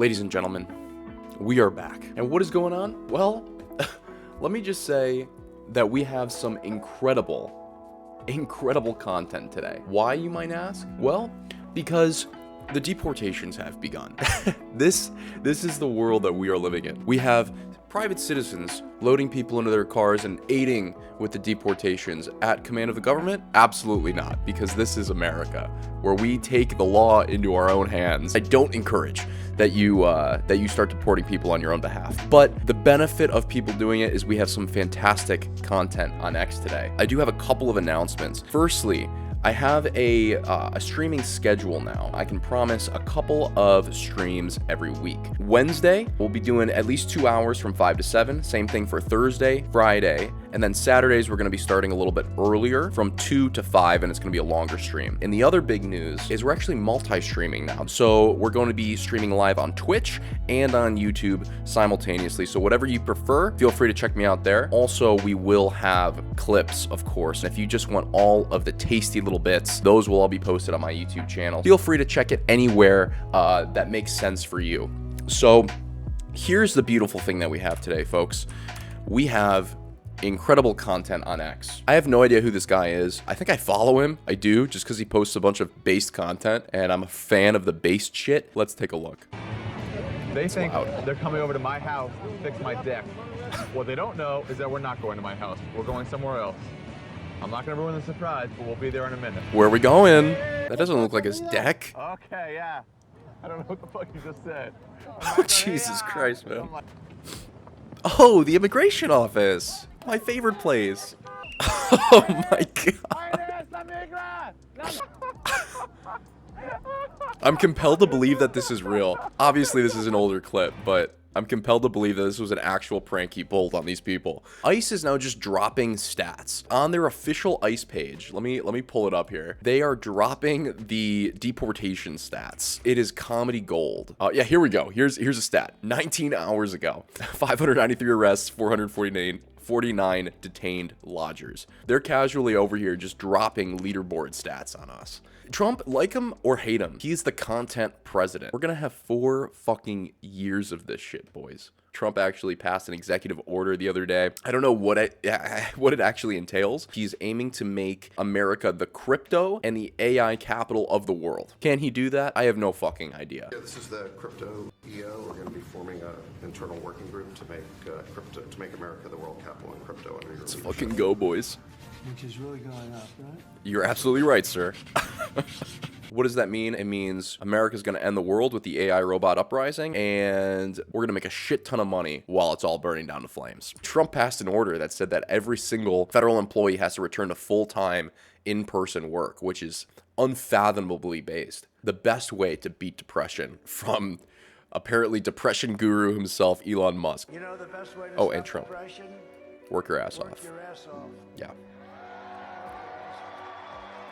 Ladies and gentlemen, we are back. And what is going on? Well, let me just say that we have some incredible content today. Why, you might ask? Well, because the deportations have begun. This is the world that we are living in. We have private citizens loading people into their cars and aiding with the deportations at command of the government? Absolutely not, because this is America, where we take the law into our own hands. I don't encourage that you start deporting people on your own behalf. But the benefit of people doing it is we have some fantastic content on X today. I do have a couple of announcements. Firstly, I have a streaming schedule now. I can promise a couple of streams every week. Wednesday, we'll be doing at least 2 hours from 5 to 7. Same thing for Thursday, Friday, and then Saturdays, we're gonna be starting a little bit earlier from 2 to 5, and it's gonna be a longer stream. And the other big news is we're actually multi-streaming now. So we're going to be streaming live on Twitch and on YouTube simultaneously. So whatever you prefer, feel free to check me out there. Also, we will have clips, of course. And if you just want all of the tasty little bits, those will all be posted on my YouTube channel. Feel free to check it anywhere that makes sense for you. So here's the beautiful thing that we have today, folks. We have incredible content on X. I have no idea who this guy is. I think I follow him. I do, just because he posts a bunch of based content, and I'm a fan of the based shit. Let's take a look. They think they're coming over to my house to fix my deck. What they don't know is that we're not going to my house. We're going somewhere else. I'm not going to ruin the surprise, but we'll be there in a minute. Where are we going? That doesn't look like his deck. Okay, yeah. I don't know what the fuck you just said. Oh, Jesus Christ, man. Oh, the immigration office. My favorite place. Oh my God. I'm compelled to believe that this is real. Obviously, this is an older clip, but I'm compelled to believe that this was an actual prank he pulled on these people. ICE is now just dropping stats on their official ICE page. Let me pull it up here. They are dropping the deportation stats. It is comedy gold. Yeah, here we go. Here's a stat. 19 hours ago, 593 arrests, 449 detained lodgers. They're casually over here just dropping leaderboard stats on us. Trump, like him or hate him, he's the content president. We're gonna have 4 fucking years of this shit, boys. Trump actually passed an executive order the other day. I don't know what it actually entails. He's aiming to make America the crypto and the AI capital of the world. Can he do that? I have no fucking idea. Yeah, this is the crypto EO. We're going to be forming an internal working group to make America the world capital in crypto under your Let's leadership. fucking go, boys. Which is really going up, right? You're absolutely right, sir. What does that mean? It means America's going to end the world with the AI robot uprising, and we're going to make a shit ton of money while it's all burning down to flames. Trump passed an order that said that every single federal employee has to return to full-time in-person work, which is unfathomably based. The best way to beat depression from apparently depression guru himself, Elon Musk. You know the best way to and Trump. depression? Work your ass Work off. your ass off. Yeah.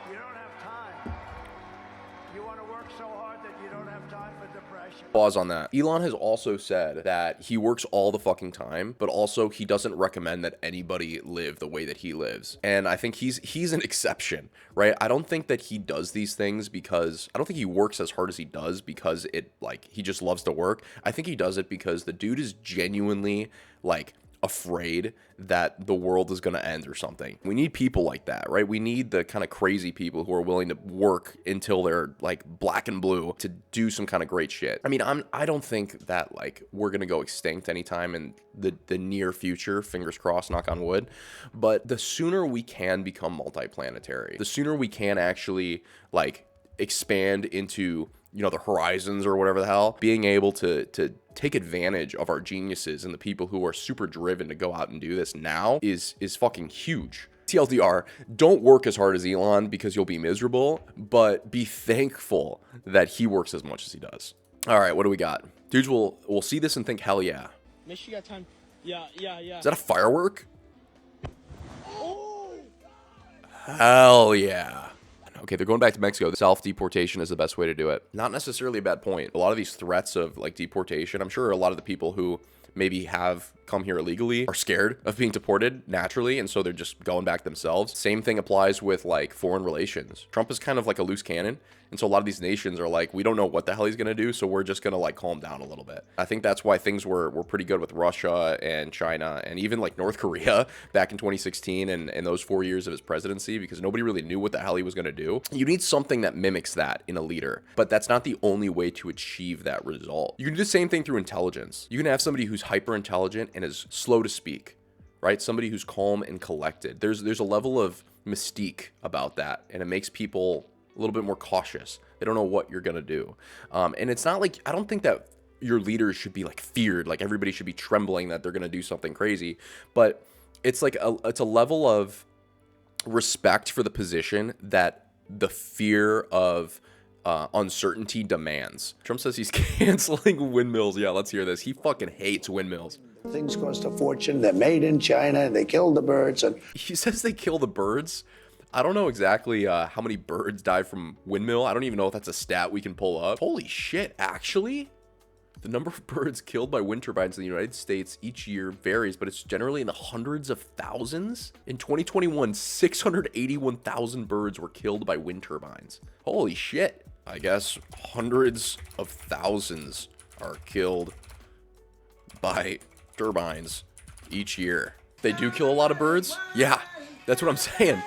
You don't have time. You want to work so hard that you don't have time for depression. Pause on that. Elon has also said that he works all the fucking time, but also he doesn't recommend that anybody live the way that he lives. And I think he's an exception, right? I don't think that he does these things because I don't think he works as hard as he does because he just loves to work. I think he does it because the dude is genuinely afraid that the world is going to end or something. We need people like that, right? We need the kind of crazy people who are willing to work until they're black and blue to do some kind of great shit. I mean, I don't think that we're going to go extinct anytime in the near future, fingers crossed, knock on wood. But the sooner we can become multiplanetary, the sooner we can actually expand into the horizons or whatever the hell, being able to take advantage of our geniuses and the people who are super driven to go out and do this now is fucking huge. TLDR, don't work as hard as Elon because you'll be miserable, but be thankful that he works as much as he does. All right, what do we got? Dudes will see this and think, hell yeah. Make sure you got time. Yeah. Is that a firework? Hell yeah. Okay, they're going back to Mexico. Self-deportation is the best way to do it. Not necessarily a bad point. A lot of these threats of deportation, I'm sure a lot of the people who maybe have come here illegally are scared of being deported naturally, and so they're just going back themselves. Same thing applies with like foreign relations. Trump is kind of like a loose cannon, and so a lot of these nations are like, we don't know what the hell he's gonna do, so we're just gonna like calm down a little bit. I think that's why things were pretty good with Russia and China and even like North Korea back in 2016 and those 4 years of his presidency, because nobody really knew what the hell he was gonna do. You need something that mimics that in a leader, but that's not the only way to achieve that result. You can do the same thing through intelligence. You can have somebody who's hyper intelligent and is slow to speak, right? Somebody who's calm and collected. There's a level of mystique about that, and it makes people a little bit more cautious. They don't know what you're gonna do, and it's not like, I don't think that your leaders should be like feared, like everybody should be trembling that they're gonna do something crazy, but it's like it's a level of respect for the position that the fear of uncertainty demands. Trump says he's canceling windmills. Yeah, let's hear this. He fucking hates windmills. Things cost a fortune. They're made in China. They kill the birds. And he says they kill the birds. I don't know exactly how many birds die from windmill. I don't even know if that's a stat we can pull up. Holy shit, actually? The number of birds killed by wind turbines in the United States each year varies, but it's generally in the hundreds of thousands. In 2021, 681,000 birds were killed by wind turbines. Holy shit. I guess hundreds of thousands are killed by turbines each year. They do kill a lot of birds? Yeah, that's what I'm saying.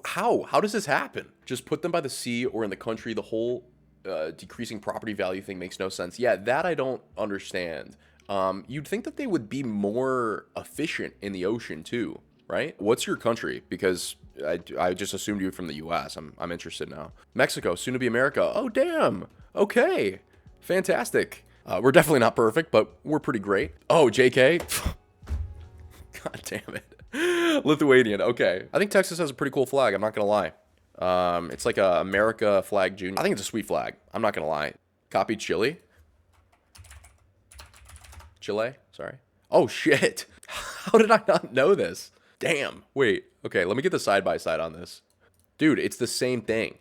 How does this happen? Just put them by the sea or in the country. The whole decreasing property value thing makes no sense. Yeah, that I don't understand. You'd think that they would be more efficient in the ocean too, right? What's your country? Because I just assumed you from the US. I'm interested now. Mexico, soon to be America. Oh, damn. Okay. Fantastic. We're definitely not perfect, but we're pretty great. Oh, JK. God damn it. Lithuanian. Okay. I think Texas has a pretty cool flag. I'm not going to lie. It's like a America flag junior. I think it's a sweet flag. I'm not going to lie. Copy Chile. Chile. Sorry. Oh, shit. How did I not know this? Damn. Wait. Okay, let me get the side-by-side on this. Dude, it's the same thing.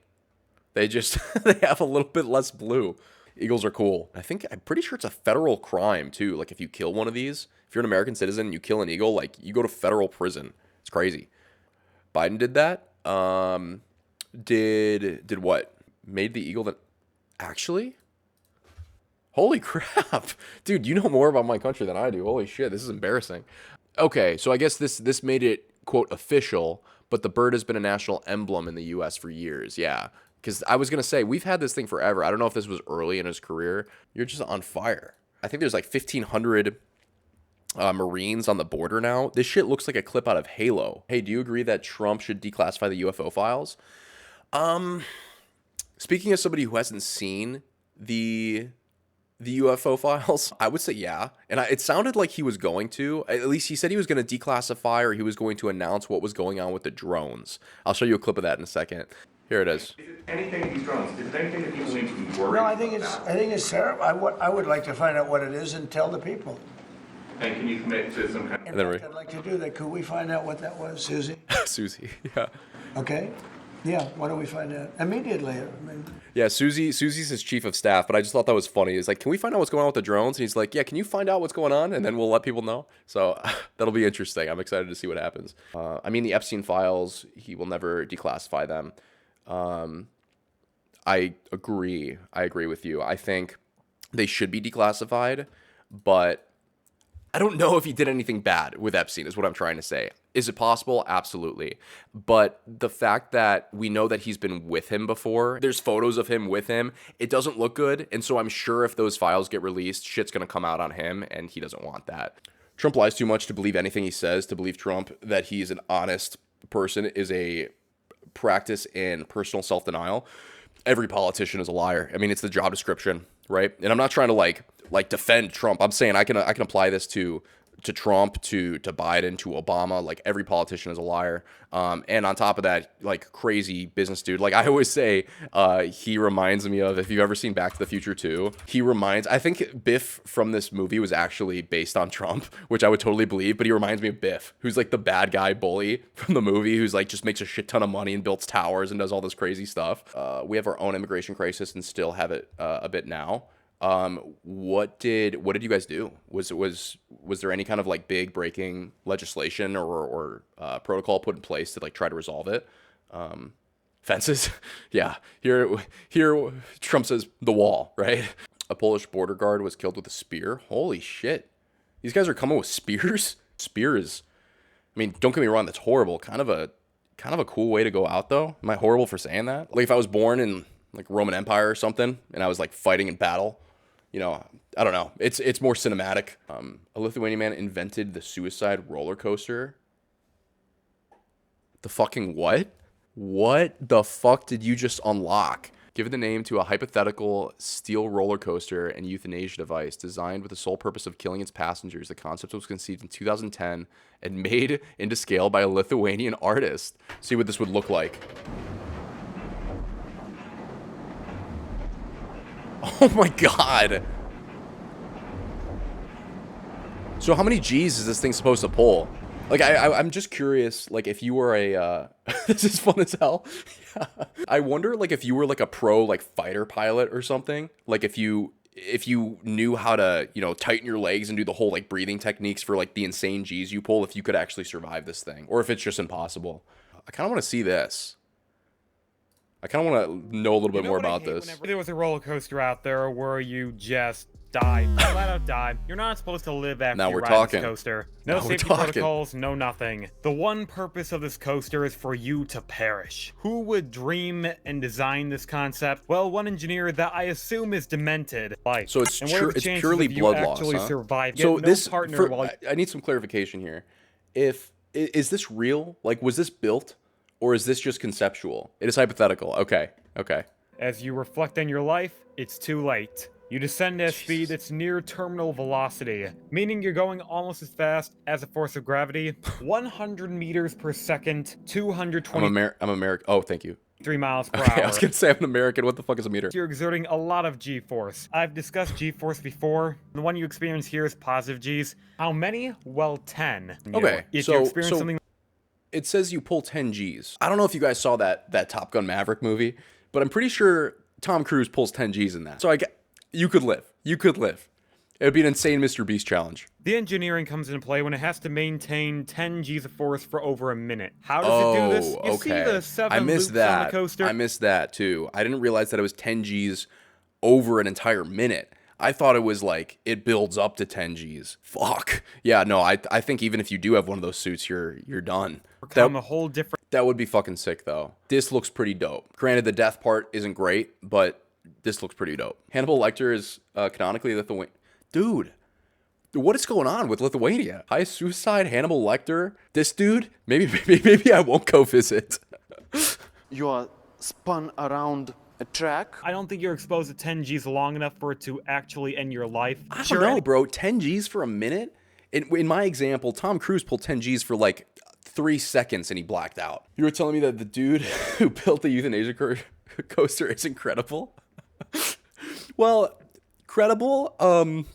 They just, they have a little bit less blue. Eagles are cool. I'm pretty sure it's a federal crime, too. Like, if you kill one of these, if you're an American citizen and you kill an eagle, like, you go to federal prison. It's crazy. Biden did that. Did what? Made the eagle that... Actually? Holy crap. Dude, you know more about my country than I do. Holy shit, this is embarrassing. Okay, so I guess this made it, quote, official, but the bird has been a national emblem in the U.S. for years. Yeah, because I was going to say, we've had this thing forever. I don't know if this was early in his career. You're just on fire. I think there's like 1,500 Marines on the border now. This shit looks like a clip out of Halo. Hey, do you agree that Trump should declassify the UFO files? Speaking as somebody who hasn't seen the UFO files, I would say yeah. And it sounded like he was going to. At least he said he was going to declassify, or he was going to announce what was going on with the drones. I'll show you a clip of that in a second. Here it is. Is it anything, these drones, is it anything that people need to be worried no, about? I think it's terrible. I would like to find out what it is and tell the people. And can you commit to some kind In fact, I'd like to do that. Could we find out what that was, Susie? Susie, yeah. Okay. Yeah, why don't we find out immediately? I mean, yeah, Susie's his chief of staff, but I just thought that was funny. It's like, can we find out what's going on with the drones? And he's like, yeah, can you find out what's going on? And then we'll let people know. So that'll be interesting. I'm excited to see what happens. I mean, the Epstein files, he will never declassify them. I agree with you. I think they should be declassified, but I don't know if he did anything bad with Epstein, is what I'm trying to say. Is it possible? Absolutely. But the fact that we know that he's been with him before, there's photos of him with him, it doesn't look good. And so I'm sure if those files get released, shit's going to come out on him, and he doesn't want that. Trump lies too much to believe anything he says. To believe Trump that he's an honest person is a practice in personal self-denial. Every politician is a liar. I mean, it's the job description, right? And I'm not trying to like defend Trump. I'm saying I can apply this to Trump, to Biden, to Obama. Like, every politician is a liar. And on top of that, like, crazy business dude. Like, I always say, he reminds me of, if you've ever seen Back to the Future 2, I think Biff from this movie was actually based on Trump, which I would totally believe, but he reminds me of Biff, who's like the bad guy bully from the movie, who's like just makes a shit ton of money and builds towers and does all this crazy stuff. We have our own immigration crisis and still have it a bit now. What did you guys do? was there any kind of like big breaking legislation or protocol put in place to like try to resolve it? Fences? Yeah. Here Trump says the wall, right? A Polish border guard was killed with a spear. Holy shit. These guys are coming with spears? Spears. I mean, don't get me wrong, that's horrible. Kind of a cool way to go out though. Am I horrible for saying that? Like if I was born in like Roman Empire or something and I was like fighting in battle, you know, I don't know. It's more cinematic. A Lithuanian man invented the suicide roller coaster. The fucking what? What the fuck did you just unlock? Give the name to a hypothetical steel roller coaster and euthanasia device designed with the sole purpose of killing its passengers. The concept was conceived in 2010 and made into scale by a Lithuanian artist. See what this would look like. Oh my god. So how many G's is this thing supposed to pull? Like, I'm just curious, like, if you were a, this is fun as hell. Yeah. I wonder, like, if you were, like, a pro, like, fighter pilot or something. Like, if you knew how to, you know, tighten your legs and do the whole, like, breathing techniques for, like, the insane G's you pull, if you could actually survive this thing. Or if it's just impossible. I kind of want to see this. I kind of want to know a little bit more about this. Whenever there was a roller coaster out there where you just die, flat out die, you're not supposed to live after you ride this coaster. No safety protocols, no nothing. The one purpose of this coaster is for you to perish. Who would dream and design this concept? Well, one engineer that I assume is demented. Like, so it's purely blood loss, huh? So this, I need some clarification here. Is this real? Like, was this built? Or is this just conceptual? It is hypothetical. Okay. Okay. As you reflect on your life, it's too late. You descend at a speed that's near terminal velocity, meaning you're going almost as fast as a force of gravity, 100 meters per second, 220... I'm American. Oh, thank you. 3 miles per hour. I was gonna say I'm an American. What the fuck is a meter? You're exerting a lot of G-force. I've discussed G-force before. The one you experience here is positive Gs. How many? Well, 10. Okay. If you experience something... It says you pull 10 Gs. I don't know if you guys saw that Top Gun Maverick movie, but I'm pretty sure Tom Cruise pulls 10 Gs in that. So you could live. You could live. It would be an insane Mr. Beast challenge. The engineering comes into play when it has to maintain 10 Gs of force for over a minute. How does it do this? You see the 7 loops on the coaster? I missed that too. I didn't realize that it was 10 Gs over an entire minute. I thought it was like it builds up to 10 Gs. Fuck. Yeah, no, I think even if you do have one of those suits, you're done. Become a whole different... That would be fucking sick though. This looks pretty dope. Granted, the death part isn't great, but this looks pretty dope. Hannibal Lecter is canonically Lithuanian. Dude, what is going on with Lithuania? High suicide, Hannibal Lecter. This dude, maybe I won't go visit. You are spun around a track. I don't think you're exposed to 10 Gs long enough for it to actually end your life. I don't know, bro. 10 Gs for a minute? In my example, Tom Cruise pulled 10 Gs for like 3 seconds and he blacked out. You were telling me that the dude who built the euthanasia coaster is incredible? Well, credible.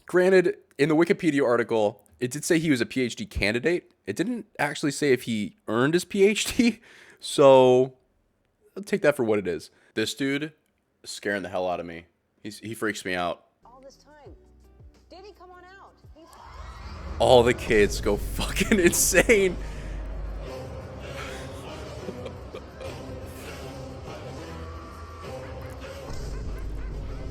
Granted, in the Wikipedia article, it did say he was a PhD candidate. It didn't actually say if he earned his PhD. So I'll take that for what it is. This dude is scaring the hell out of me. He freaks me out. All this time. Did he come on out? All the kids go fucking insane.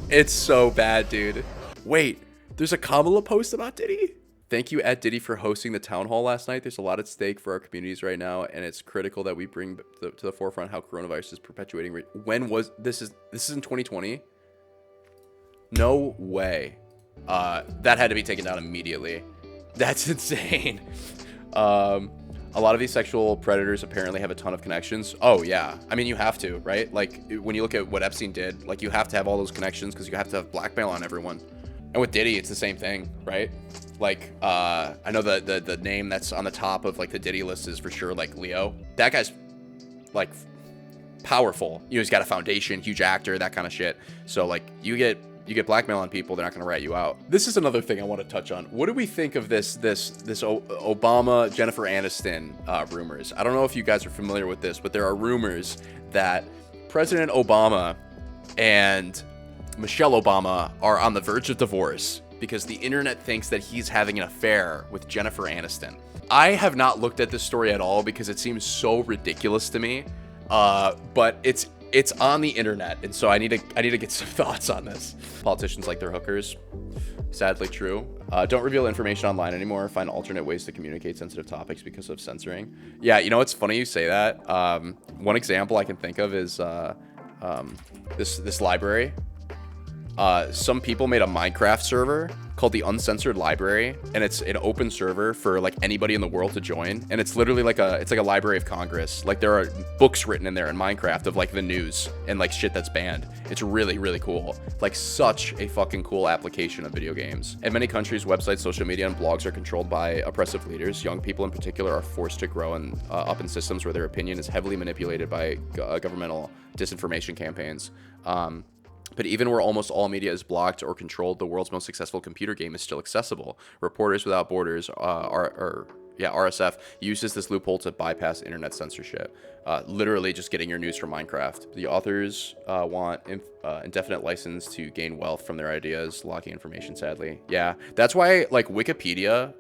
It's so bad, dude. Wait, there's a Kamala post about Diddy? Thank you at Diddy for hosting the town hall last night. There's a lot at stake for our communities right now, and it's critical that we bring to the forefront how coronavirus is perpetuating. When was this? Is in 2020? No way. That had to be taken down immediately. That's insane. A lot of these sexual predators apparently have a ton of connections. Oh yeah, I mean you have to, right? Like when you look at what Epstein did, like you have to have all those connections because you have to have blackmail on everyone. And with Diddy, it's the same thing, right? Like, I know the name that's on the top of like the Diddy list is for sure like Leo. That guy's like powerful. You know, he's got a foundation, huge actor, that kind of shit. So like you get blackmail on people, they're not gonna rat you out. This is another thing I want to touch on. What do we think of this Obama Jennifer Aniston rumors? I don't know if you guys are familiar with this, but there are rumors that President Obama and Michelle Obama are on the verge of divorce. because the internet thinks that he's having an affair with Jennifer Aniston. I have not looked at this story at all because it seems so ridiculous to me, but it's on the internet, and so I need to get some thoughts on this. Politicians like their hookers. Sadly true. Don't reveal information online anymore. Find alternate ways to communicate sensitive topics because of censoring. Yeah, you know, it's funny you say that. One example I can think of is this library. Some people made a Minecraft server called the Uncensored Library, and it's an open server for like anybody in the world to join, and it's literally like a Library of Congress. Like there are books written in there in Minecraft of like the news and like shit that's banned. It's really, really cool. Like such a fucking cool application of video games. In many countries, websites, social media, and blogs are controlled by oppressive leaders. Young people in particular are forced to grow up in systems where their opinion is heavily manipulated by governmental disinformation campaigns. But even where almost all media is blocked or controlled, the world's most successful computer game is still accessible. Reporters Without Borders, RSF, uses this loophole to bypass internet censorship. Literally just getting your news from Minecraft. The authors want indefinite license to gain wealth from their ideas, locking information, sadly. Yeah, that's why like Wikipedia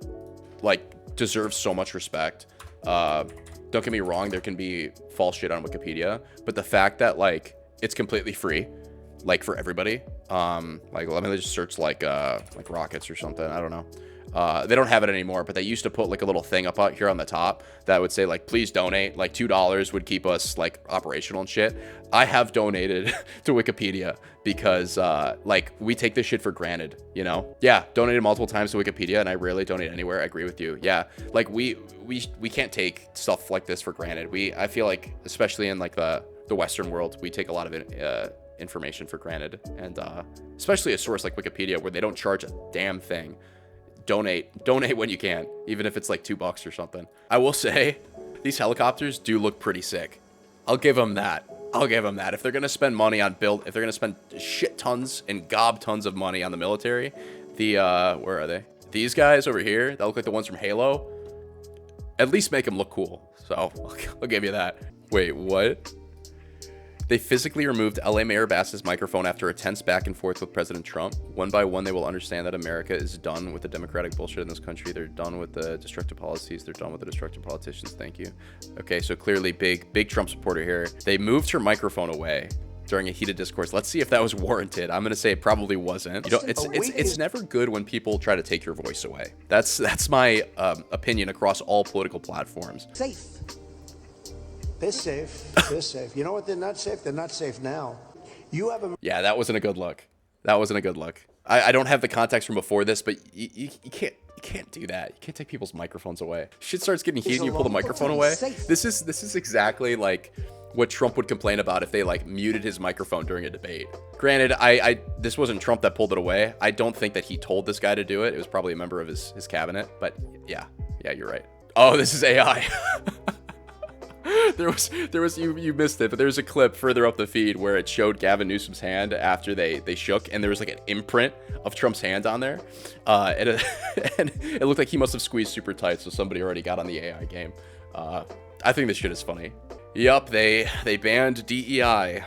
like deserves so much respect. Don't get me wrong, there can be false shit on Wikipedia, but the fact that like it's completely free, like for everybody, like let me just search like rockets or something. I don't know. They don't have it anymore, but they used to put like a little thing up out here on the top that would say like, please donate. Like $2 would keep us like operational and shit. I have donated to Wikipedia because like we take this shit for granted, you know? Yeah, donated multiple times to Wikipedia, and I rarely donate anywhere. I agree with you. Yeah, like we can't take stuff like this for granted. I feel like, especially in like the Western world, we take a lot of it. Information for granted, and especially a source like Wikipedia where they don't charge a damn thing. Donate when you can, even if it's like $2 or something. I will say these helicopters do look pretty sick. I'll give them that. If they're gonna spend money on if they're gonna spend shit tons and gob tons of money on the military, where are they? These guys over here that look like the ones from Halo, at least make them look cool. So I'll give you that. Wait, what? They physically removed LA Mayor Bass's microphone after a tense back and forth with President Trump. One by one, they will understand that America is done with the democratic bullshit in this country. They're done with the destructive policies. They're done with the destructive politicians. Thank you. Okay, so clearly big Trump supporter here. They moved her microphone away during a heated discourse. Let's see if that was warranted. I'm gonna say it probably wasn't. You know, it's never good when people try to take your voice away. That's my opinion across all political platforms. Safe. They're safe. They're safe. You know what? They're not safe. They're not safe now. You have a... Yeah, that wasn't a good look. I don't have the context from before this, but you can't do that. You can't take people's microphones away. Shit starts getting heated and you pull the microphone away. This is exactly like what Trump would complain about if they like muted his microphone during a debate. Granted, this wasn't Trump that pulled it away. I don't think that he told this guy to do it. It was probably a member of his cabinet, but yeah, you're right. Oh, this is AI. There was you missed it, but there's a clip further up the feed where it showed Gavin Newsom's hand after they shook, and there was like an imprint of Trump's hand on there, and it looked like he must have squeezed super tight, so somebody already got on the AI game. I think this shit is funny. Yup, they banned DEI.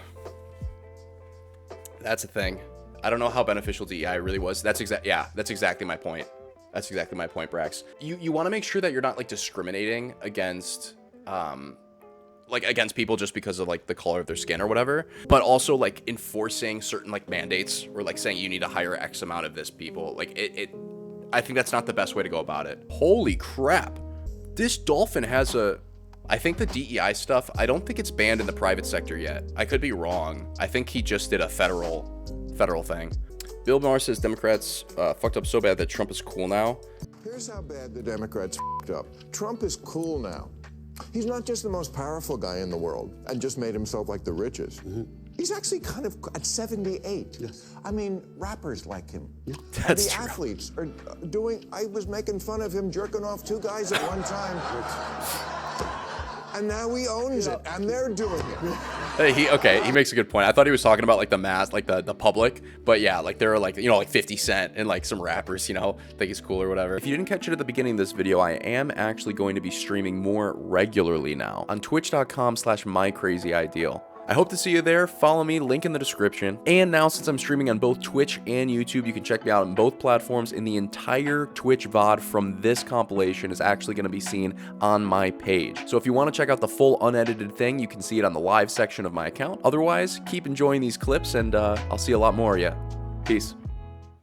That's a thing. I don't know how beneficial DEI really was. That's exactly my point. That's exactly my point, Brax. You want to make sure that you're not like discriminating against against people just because of like the color of their skin or whatever, but also like enforcing certain like mandates or like saying you need to hire X amount of this people. Like I think that's not the best way to go about it. Holy crap. This dolphin has I think the DEI stuff, I don't think it's banned in the private sector yet. I could be wrong. I think he just did a federal thing. Bill Maher says Democrats fucked up so bad that Trump is cool now. Here's how bad the Democrats fucked up. Trump is cool now. He's not just the most powerful guy in the world and just made himself like the richest. Mm-hmm. He's actually kind of at 78. Yes. I mean, rappers like him. Yeah. That's the true. Athletes are doing, I was making fun of him jerking off 2 guys at one time. And now he owns it, and they're doing it. He makes a good point. I thought he was talking about like the mass, like the public, but yeah, like there are like, you know, like 50 Cent and like some rappers, you know, think he's cool or whatever. If you didn't catch it at the beginning of this video, I am actually going to be streaming more regularly now on twitch.com/mycrazyideal. I hope to see you there. Follow me, link in the description. And now, since I'm streaming on both Twitch and YouTube, you can check me out on both platforms, and the entire Twitch VOD from this compilation is actually going to be seen on my page. So if you want to check out the full unedited thing, you can see it on the live section of my account. Otherwise, keep enjoying these clips, and I'll see a lot more of you. Peace.